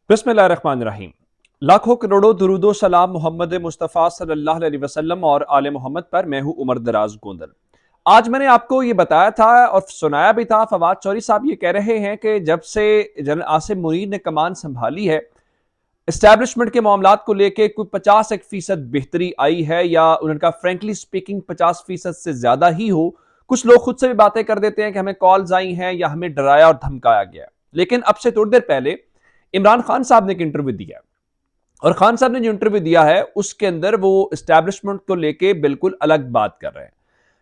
बिस्मिल्लाहिर्रहमानिर्रहीम। लाखों करोड़ों दुरूदो सलाम मोहम्मद मुस्तफ़ा सल्लल्लाहु अलैहि वसल्लम और आले मोहम्मद पर। मैं हूं उमर दराज गोंदल। आज मैंने आपको ये बताया था और सुनाया भी था, फवाद चौधरी साहब ये कह रहे हैं कि जब से जनरल आसिम मुनीर ने कमान संभाली है, इस्टेब्लिशमेंट के मामलात को लेके कोई 50% बेहतरी आई है, या उनका फ्रेंकली स्पीकिंग 50% से ज्यादा ही हो। कुछ लोग खुद से भी बातें कर देते हैं कि हमें कॉल्स आई हैं या हमें डराया और धमकाया गया। लेकिन अब से थोड़ी देर पहले इमरान खान साहब ने एक इंटरव्यू दिया, और खान साहब ने जो इंटरव्यू दिया है उसके अंदर वो इस्टेब्लिशमेंट को लेके बिल्कुल अलग बात कर रहे हैं,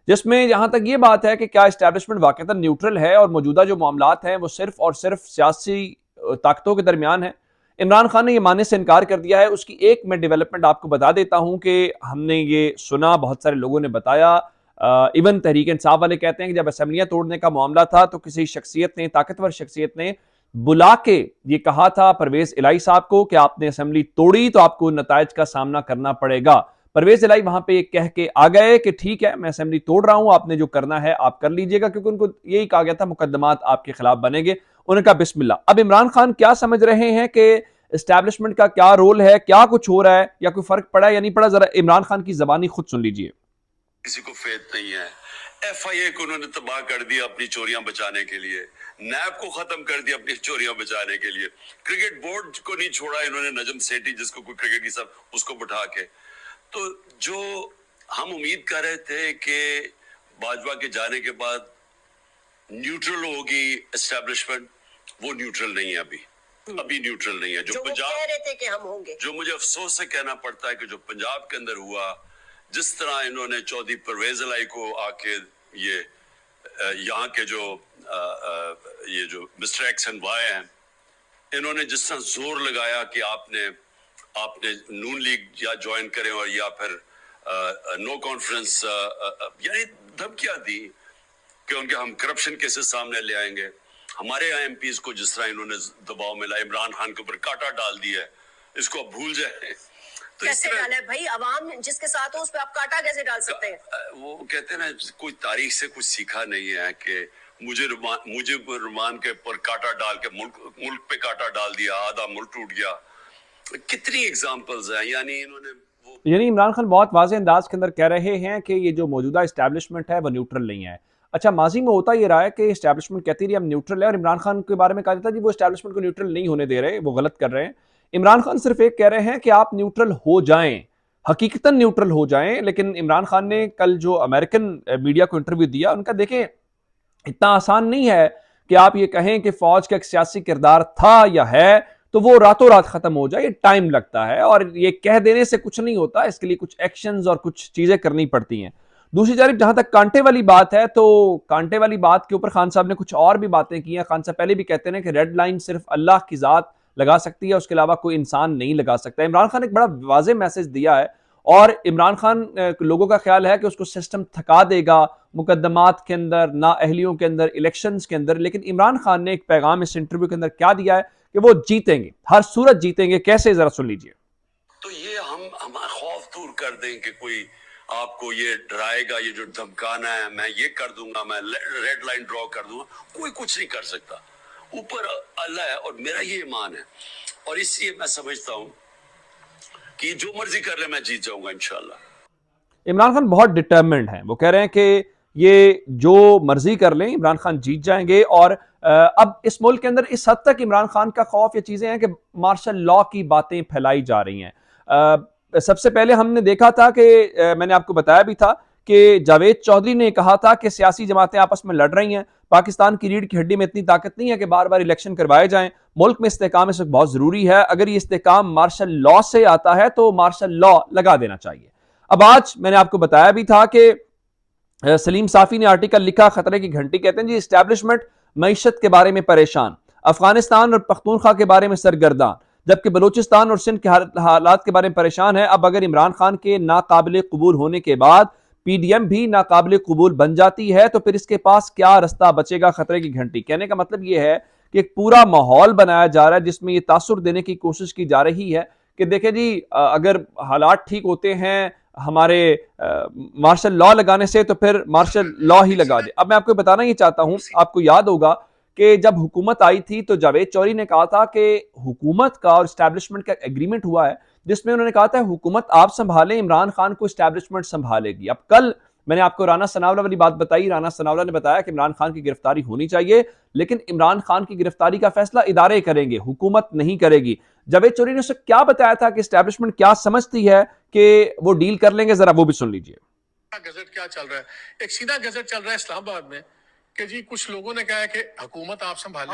जिसमें जहां तक ये बात है कि क्या इस्टेब्लिशमेंट वाकईतन न्यूट्रल है और मौजूदा जो मामलात हैं वो सिर्फ और सिर्फ सियासी ताकतों के दरमियान है। इमरान खान ने यह मानने से इनकार कर दिया है। उसकी एक मैं डेवलपमेंट आपको बता देता हूं कि हमने ये सुना, बहुत सारे लोगों ने बताया, इवन तहरीक इंसाफ वाले कहते हैं कि जब असेंबलियां तोड़ने का मामला था तो किसी शख्सियत ने, ताकतवर शख्सियत ने बुला के ये कहा था परवेज इलाही साहब को कि आपने असेंबली तोड़ी तो आपको नतायज का सामना करना पड़ेगा। परवेज इलाही वहां पे कह के आ गए कि ठीक है, मैं असेंबली तोड़ रहा हूं, आपने जो करना है आप कर लीजिएगा, क्योंकि उनको यही कहा गया था मुकदमात आपके खिलाफ बनेंगे। उन्होंने कहा बिस्मिल्लाह। अब इमरान खान क्या समझ रहे हैं कि एस्टैब्लिशमेंट का क्या रोल है, क्या कुछ हो रहा है, या कोई फर्क पड़ा है या नहीं पड़ा, जरा इमरान खान की जबानी खुद सुन लीजिए। किसी को फेत नहीं है। एफआईए को उन्होंने तबाह कर दिया अपनी चोरियां बचाने के लिए, नैब को खत्म कर दिया अपनी चोरियां बचाने के लिए, क्रिकेट बोर्ड को नहीं छोड़ा इन्होंने, नजम सेठी जिसको कोई क्रिकेट की सब उसको बिठा के। तो जो हम उम्मीद कर रहे थे कि बाजवा के जाने के बाद न्यूट्रल होगी एस्टेब्लिशमेंट, वो न्यूट्रल नहीं है। अभी न्यूट्रल नहीं है। जो पंजाब कह रहे थे कि हम होंगे, जो मुझे अफसोस से कहना पड़ता है कि जो पंजाब के अंदर हुआ, जिस तरह इन्होंने चौधरी परवेज इलाही को आके ये यहाँ के जो ये जो मिस्टर एक्स एंड वाई हैं, इन्होंने जिस तरह जोर लगाया कि आपने नून लीग या ज्वाइन करें और या फिर नो कॉन्फ्रेंस, यानी धमकियां दी कि उनके हम करप्शन केसेस सामने ले आएंगे। हमारे यहाँ एमपीज को जिस तरह इन्होंने दबाव में लाया, इमरान खान के ऊपर कांटा डाल दिया है, इसको आप भूल जाए। तो कैसे डाले भाई? अवाम जिसके साथ हो उस पे आप कांटा कैसे डाल सकते हैं? वो कहते हैं ना, कोई तारीख से कुछ सीखा नहीं है कि मुझे रुमान के पर कांटा डाल के मुल्क पे कांटा डाल दिया, आधा मुल्क टूट गया। कितनी एग्जांपल्स हैं। यानी इमरान खान बहुत वाज़ेह अंदाज के अंदर कह रहे हैं कि ये जो मौजूदा इस्टेब्लिशमेंट है वो न्यूट्रल नहीं है। अच्छा, माजी में होता ये रहा है कि इस्टेब्लिशमेंट कहती रही हम न्यूट्रल है, और इमरान खान के बारे में कहा जाता है जी वो इस्टेब्लिशमेंट को न्यूट्रल नहीं होने दे रहे, वो गलत कर रहे हैं। इमरान खान सिर्फ एक कह रहे हैं कि आप न्यूट्रल हो जाएं, हकीकतन न्यूट्रल हो जाएं। लेकिन इमरान खान ने कल जो अमेरिकन मीडिया को इंटरव्यू दिया, उनका देखें इतना आसान नहीं है कि आप ये कहें कि फौज का एक सियासी किरदार था या है तो वो रातों रात खत्म हो जाए। ये टाइम लगता है, और ये कह देने से कुछ नहीं होता, इसके लिए कुछ एक्शंस और कुछ चीजें करनी पड़ती हैं। दूसरी जानब जहां तक कांटे वाली बात है, तो कांटे वाली बात के ऊपर खान साहब ने कुछ और भी बातें की हैं। खान साहब पहले भी कहते हैं कि रेड लाइन सिर्फ अल्लाह की जात लगा सकती है, उसके अलावा कोई इंसान नहीं लगा सकता। इमरान खान ने एक बड़ा वाज़ेह मैसेज दिया है, और इमरान खान लोगों का ख्याल है कि उसको सिस्टम थका देगा मुकदमात के अंदर, नाअहलियों के अंदर, इलेक्शंस के अंदर। लेकिन इमरान खान ने एक पैगाम इस इंटरव्यू के अंदर क्या दिया है कि वो जीतेंगे, हर सूरत जीतेंगे। कैसे, जरा सुन लीजिए। तो ये हम खौफ दूर कर दें कि कोई आपको ये डराएगा, ये जो धमकाना है, मैं ये कर दूंगा, मैं रेड लाइन ड्रॉ कर दूंगा, कोई कुछ नहीं कर सकता। ऊपर अल्लाह है और मेरा ये ईमान है, और इसलिए मैं समझता हूं कि जो मर्जी कर ले मैं जीत जाऊंगा इंशाल्लाह। इमरान खान बहुत डिटर्मिन्ड हैं। वो कह रहे हैं कि ये जो मर्जी कर लें इमरान खान जीत जाएंगे। और अब इस मुल्क के अंदर इस हद तक इमरान खान का खौफ या चीजें हैं कि मार्शल लॉ की बातें फैलाई जा रही हैं। सबसे पहले हमने देखा था कि मैंने आपको बताया भी था कि जावेद चौधरी ने कहा था कि सियासी जमातें आपस में लड़ रही हैं, पाकिस्तान की रीढ़ की हड्डी में इतनी ताकत नहीं है कि बार बार इलेक्शन करवाए जाएं, मुल्क में इस्तेहकाम इस वक्त बहुत जरूरी है, अगर ये इस्तेहकाम मार्शल लॉ से आता है तो मार्शल लॉ लगा देना चाहिए। अब आज मैंने आपको बताया भी था कि सलीम साफी ने आर्टिकल लिखा, खतरे की घंटी, कहते हैं जी इस्टेब्लिशमेंट मईशत के बारे में परेशान, अफगानिस्तान और पख्तूनख्वा के बारे में सरगर्दान, जबकि बलूचिस्तान और सिंध के हालात के बारे में परेशान है। अब अगर इमरान खान के नाकाबिल कबूल होने के बाद पीडीएम भी नाकाबिल कबूल बन जाती है तो फिर इसके पास क्या रास्ता बचेगा? खतरे की घंटी कहने का मतलब यह है कि एक पूरा माहौल बनाया जा रहा है जिसमें यह तासुर देने की कोशिश की जा रही है कि देखें जी, अगर हालात ठीक होते हैं हमारे मार्शल लॉ लगाने से तो फिर मार्शल लॉ ही लगा दे। अब मैं आपको बताना ये चाहता हूं, आपको याद होगा कि जब हुकूमत आई थी तो जावेद चौधरी ने कहा था कि हुकूमत का और इस्टेब्लिशमेंट का एग्रीमेंट हुआ है, जिसमें उन्होंने कहा था हुकूमत आप संभालें, इमरान खान को इस्टेब्लिशमेंट संभालेगी। अब कल मैंने आपको राना सनावला वाली बात बताई, राना सनावला ने बताया कि इमरान खान की गिरफ्तारी होनी चाहिए, लेकिन इमरान खान की गिरफ्तारी का फैसला इदारे करेंगे, हुकूमत नहीं करेगी। जावेद चौधरी ने उसे क्या बताया था कि इस्टेब्लिशमेंट क्या समझती है कि वो डील कर लेंगे, जरा वो भी सुन लीजिए। गजट क्या चल रहा है, एक सीधा गजट चल रहा है इस्लामाबाद में कि जी कुछ लोगों ने कहा है कि हुकूमत आप संभालें,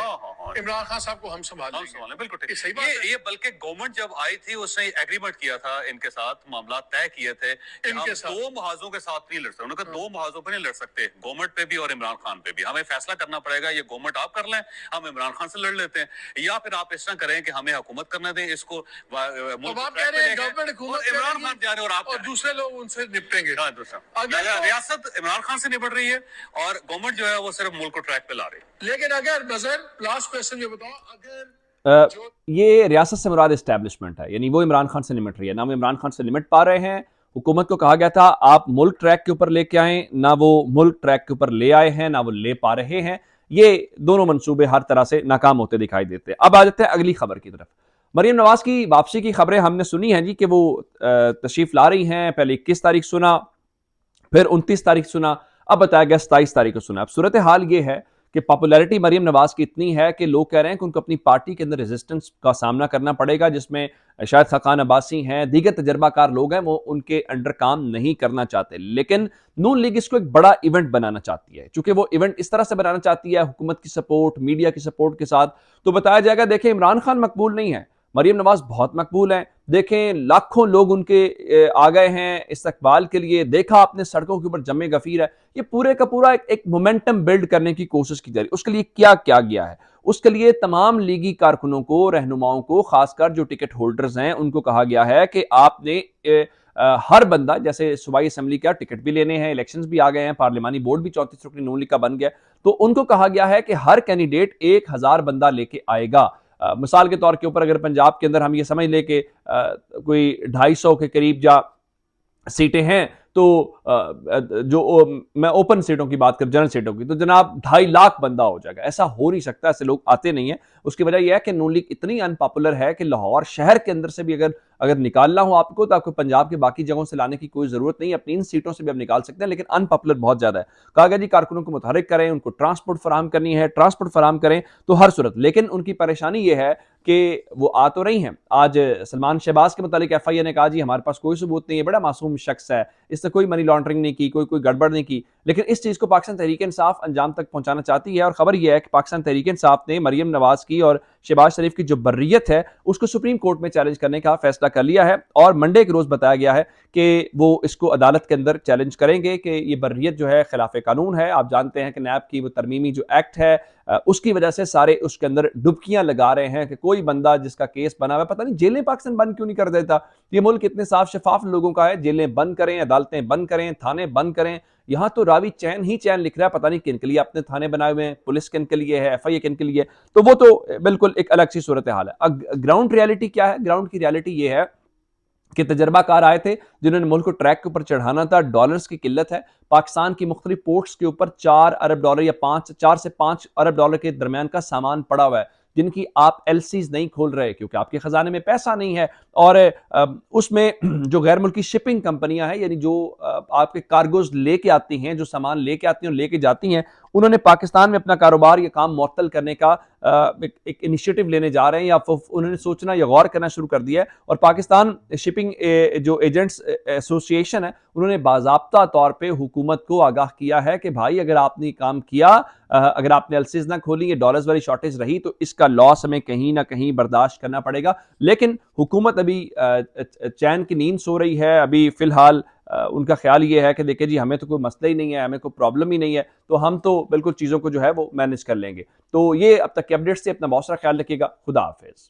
इमरान खान साहब को हम संभालें। बिल्कुल ठीक। ये सही बात है। ये बल्कि गवर्नमेंट जब आई थी उसने एग्रीमेंट किया था इनके साथ, मामला तय किए थे कि हम इनके साथ। दो महाजों के साथ नहीं लड़ सकते। उन्होंने कहा दो महाजों पे नहीं लड़ सकते, गवर्नमेंट पे भी और इमरान खान पे भी। हमें फैसला करना पड़ेगा, ये गवर्नमेंट आप कर लें, हम इमरान खान से लड़ लेते हैं, या फिर आप इस तरह करें कि हमें हुकूमत करने दें इसको। अब आप कह रहे हैं गवर्नमेंट हुकूमत इमरान खान जा रहे हैं और आप और दूसरे लोग उनसे निपटेंगे। अगर रियासत इमरान खान से निपट रही है और गवर्नमेंट जो है वो सिर्फ मुल्क को ट्रैक पे ला रही है। लेकिन अगर नजर लास्ट क्वेश्चन ये बताओ, अगर ये रियासत से मुराद इस्टेब्लिशमेंट है, यानी वो इमरान खान से निमट रही है, ना वो इमरान खान से निमट पा रहे हैं। हुकूमत को कहा गया था आप मुल्क ट्रैक के ऊपर लेके आए, ना वो मुल्क ट्रैक के ऊपर ले आए हैं, ना वो ले पा रहे हैं। ये दोनों मंसूबे हर तरह से नाकाम होते दिखाई देते हैं। अब आ जाते हैं अगली खबर की तरफ। मरियम नवाज की वापसी की खबरें हमने सुनी हैं जी कि वो तशरीफ ला रही हैं। पहले 21 तारीख सुना, फिर 29 तारीख सुना, अब बताया गया 27 तारीख को सुना। अब सूरत हाल ये है कि पॉपुलैरिटी मरियम नवाज की इतनी है कि लोग कह रहे हैं कि उनको अपनी पार्टी के अंदर रेजिस्टेंस का सामना करना पड़ेगा, जिसमें शायद खाकान अब्बासी हैं, दीगर तजर्बाकार लोग हैं, वो उनके अंडर काम नहीं करना चाहते। लेकिन नून लीग इसको एक बड़ा इवेंट बनाना चाहती है। चूंकि वो इवेंट इस तरह से बनाना चाहती है हुकूमत की सपोर्ट, मीडिया की सपोर्ट के साथ, तो बताया जाएगा देखें इमरान खान मकबूल नहीं है, मरियम नवाज बहुत मकबूल हैं। देखें लाखों लोग उनके आ गए हैं इस्तकबाल के लिए, देखा आपने सड़कों के ऊपर जमे गफीर है। ये पूरे का पूरा एक मोमेंटम बिल्ड करने की कोशिश की जा रही है। उसके लिए क्या क्या गया है, उसके लिए तमाम लीगी कारकुनों को, रहनुमाओं को, खासकर जो टिकट होल्डर्स हैं उनको कहा गया है कि आपने हर बंदा, जैसे सूबाई असम्बली का टिकट भी लेने हैं, इलेक्शंस भी आ गए हैं, पार्लिमानी बोर्ड भी 34 रुकनी नून लीग का बन गया, तो उनको कहा गया है कि हर कैंडिडेट 1000 बंदा लेके आएगा। मिसाल के तौर के ऊपर अगर पंजाब के अंदर हम ये समझ ले कि कोई 250 के करीब जा सीटें हैं, तो जो मैं ओपन सीटों की बात कर, जनरल सीटों की, तो जनाब 2.5 लाख बंदा हो जाएगा। ऐसा हो नहीं सकता, ऐसे लोग आते नहीं है। उसकी वजह यह है कि नून लीग इतनी अनपॉपुलर है कि लाहौर शहर के अंदर से भी अगर निकालना हो आपको, तो आपको पंजाब के बाकी जगहों से लाने की कोई जरूरत नहीं है। अपनी इन सीटों से भी आप निकाल सकते हैं, लेकिन अनपॉपुलर बहुत ज्यादा है। कहा गया जी कारकुनों को मुतहरिक करें, उनको ट्रांसपोर्ट फराहम करनी है, ट्रांसपोर्ट फराहम करें तो हर सूरत। लेकिन उनकी परेशानी यह है कि वो आ तो रही हैं। आज सलमान शहबाज के मुतालिक FIA ने कहा जी हमारे पास कोई सबूत नहीं है, बड़ा मासूम शख्स है, इसने कोई मनी लॉन्ड्रिंग नहीं की, कोई गड़बड़ नहीं की। लेकिन इस चीज को पाकिस्तान तहरीक इंसाफ अंजाम तक पहुंचाना चाहती है। और खबर यह है कि पाकिस्तान तहरीक इंसाफ ने मरियम नवाज की और शहबाज शरीफ की जो बर्रियत है उसको सुप्रीम कोर्ट में चैलेंज करने का फैसला कर लिया है। और मंडे के रोज बताया गया है कि वो इसको अदालत के अंदर चैलेंज करेंगे कि ये बर्रियत जो है खिलाफ कानून है। आप जानते हैं कि नैब की वो तरमीमी जो एक्ट है उसकी वजह से सारे उसके अंदर डुबकियां लगा रहे हैं कि कोई बंदा जिसका केस बना हुआ है, पता नहीं जेलें पाकिस्तान बंद क्यों नहीं कर देता। ये मुल्क इतने साफ शफाफ लोगों का है, जेलें बंद करें, अदालतें बंद करें, थाने बंद करें। यहां तो रावी चैन ही चैन लिख रहा है, पता नहीं किन के लिए अपने थाने बनाए हुए हैं, पुलिस किन के लिए है, FIA किन के लिए। तो वो तो बिल्कुल एक अलग सी सूरत हाल है। अब ग्राउंड रियलिटी क्या है? ग्राउंड की रियलिटी ये है कि तजर्बाकार आए थे जिन्होंने मुल्क को ट्रैक के ऊपर चढ़ाना था। डॉलर्स की किल्लत है, पाकिस्तान की मुख्तलिफ पोर्ट्स के ऊपर 4 अरब डॉलर या 4 से 5 अरब डॉलर के दरमियान का सामान पड़ा हुआ है, जिनकी आप LCs नहीं खोल रहे क्योंकि आपके खजाने में पैसा नहीं है। और उसमें जो गैर मुल्की शिपिंग कंपनियां हैं, यानी जो आपके कार्गोज लेके आती हैं, जो सामान लेके आती हैं और लेके जाती हैं, उन्होंने पाकिस्तान में अपना कारोबार या काम मुअत्तल करने का एक इनिशिएटिव लेने जा रहे हैं, या उन्होंने सोचना या गौर करना शुरू कर दिया है। और पाकिस्तान शिपिंग जो एजेंट्स एसोसिएशन है, उन्होंने बाज़ाब्ता तौर पे हुकूमत को आगाह किया है कि भाई अगर आपने काम किया, अगर आपने LCs ना खोली, ये डॉलर्स वाली शॉर्टेज रही, तो इसका लॉस हमें कहीं ना कहीं बर्दाश्त करना पड़ेगा। लेकिन हुकूमत अभी चैन की नींद सो रही है। अभी फिलहाल उनका ख्याल ये है कि देखिए जी हमें तो कोई मसला ही नहीं है, हमें कोई प्रॉब्लम ही नहीं है, तो हम तो बिल्कुल चीज़ों को जो है वो मैनेज कर लेंगे। तो ये अब तक के अपडेट्स से अपना बहुत सारा ख्याल रखिएगा। खुदा हाफिज।